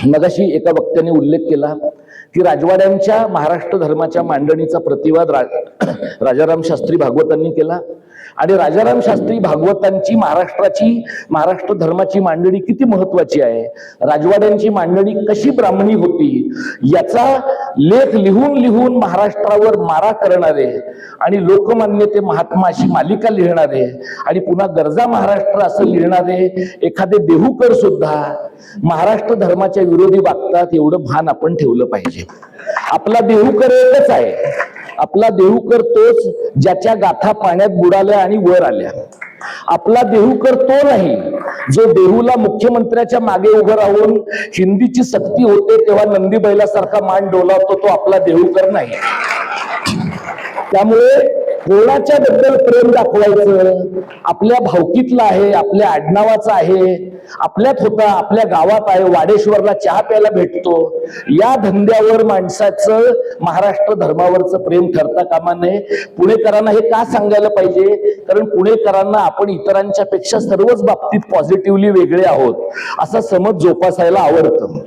मगाशी एका वक्त्याने उल्लेख केला की राजवाड्यांच्या महाराष्ट्र धर्माच्या मांडणीचा प्रतिवाद राजाराम शास्त्री भागवतांनी केला आणि राजाराम शास्त्री भागवतांची महाराष्ट्र धर्माची मांडणी किती महत्वाची आहे, राजवाड्यांची मांडणी कशी ब्राह्मणी होती याचा लेख लिहून लिहून महाराष्ट्रावर मारा करणारे आणि लोकमान्य ते महात्मा अशी मालिका लिहिणारे आणि पुन्हा गरजा महाराष्ट्र असं लिहिणारे एखादे देहूकर सुद्धा महाराष्ट्र धर्माच्या विरोधी वागतात, एवढं भान आपण ठेवलं पाहिजे. आपला देहूकर एकच आहे, आपला देहूकर तोच ज्याच्या गाथा पाण्यात बुडाल्या आणि वर आल्या. आपला देहूकर तो नाही जो देहूला मुख्यमंत्र्याच्या मागे उभं राहून हिंदीची सक्ती होते तेव्हा नंदी बैलासारखा मान डोलावतो, तो आपला देहूकर नाही. त्यामुळे कोणाच्या बद्दल प्रेम दाखवायचं, आपल्या भावकीतलं आहे, आपल्या आडनावाचं आहे, आपल्यात होता, आपल्या गावात आहे, वाडेश्वरला चहा प्यायला भेटतो, या धंद्यावर माणसाचं महाराष्ट्र धर्मावरचं प्रेम ठरता कामा नये. पुणेकरांना हे का सांगायला पाहिजे, कारण पुणेकरांना आपण इतरांच्या पेक्षा सर्वच बाबतीत पॉझिटिव्हली वेगळे आहोत असा समज जोपासायला आवडतं.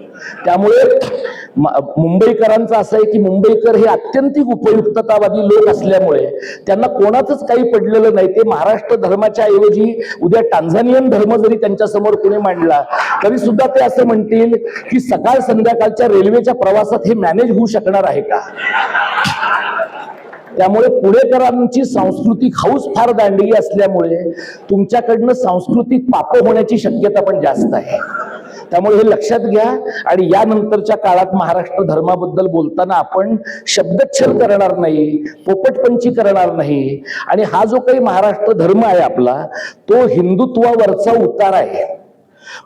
त्यामुळे मुंबईकरांचं असं आहे की मुंबईकर हे अत्यंतिक उपयुक्ततावादी लोक असल्यामुळे त्यांना कोणाचंच काही पडलेलं नाही. ते महाराष्ट्र धर्माच्या ऐवजी उद्या टांझानियन धर्म जरी त्यांच्या समोर कोणी मांडला तरी सुद्धा ते असं म्हणतील की सकाळ संध्याकाळच्या रेल्वेच्या प्रवासात हे मॅनेज होऊ शकणार आहे का. त्यामुळे पुणेकरांची सांस्कृतिक हौस फार दांडगी असल्यामुळे तुमच्याकडनं सांस्कृतिक पाप होण्याची शक्यता पण जास्त आहे. त्यामुळे हे लक्षात घ्या आणि यानंतरच्या काळात महाराष्ट्र धर्माबद्दल बोलताना आपण शब्दच्छल करणार नाही, पोपटपंची करणार नाही. आणि हा जो काही महाराष्ट्र धर्म आहे आपला, तो हिंदुत्वावरचा उतार आहे.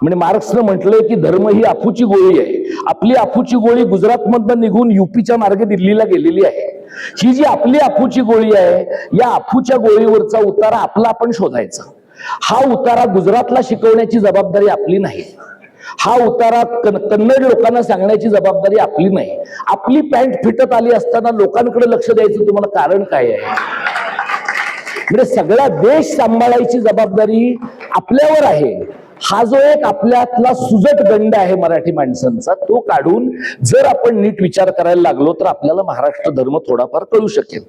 म्हणजे मार्क्सनं म्हटलंय की धर्म ही अफूची गोळी आहे. आपली अफूची गोळी गुजरातमधनं निघून युपीच्या मार्गे दिल्लीला गेलेली आहे. ही जी आपली अफूची गोळी आहे, या अफूच्या गोळीवरचा उतारा आपला आपण शोधायचा. हा उतारा गुजरातला शिकवण्याची जबाबदारी आपली नाही. हा उतारा कन्नड लोकांना सांगण्याची जबाबदारी आपली नाही. आपली पॅन्ट फिटत आली असताना लोकांकडे लक्ष द्यायचं तुम्हाला कारण काय आहे. म्हणजे सगळा देश सांभाळायची जबाबदारी आपल्यावर आहे. हा जो एक आपल्यातला सुजट गंड आहे मराठी माणसांचा, तो काढून जर आपण नीट विचार करायला लागलो तर आपल्याला महाराष्ट्र धर्म थोडाफार कळू शकेल.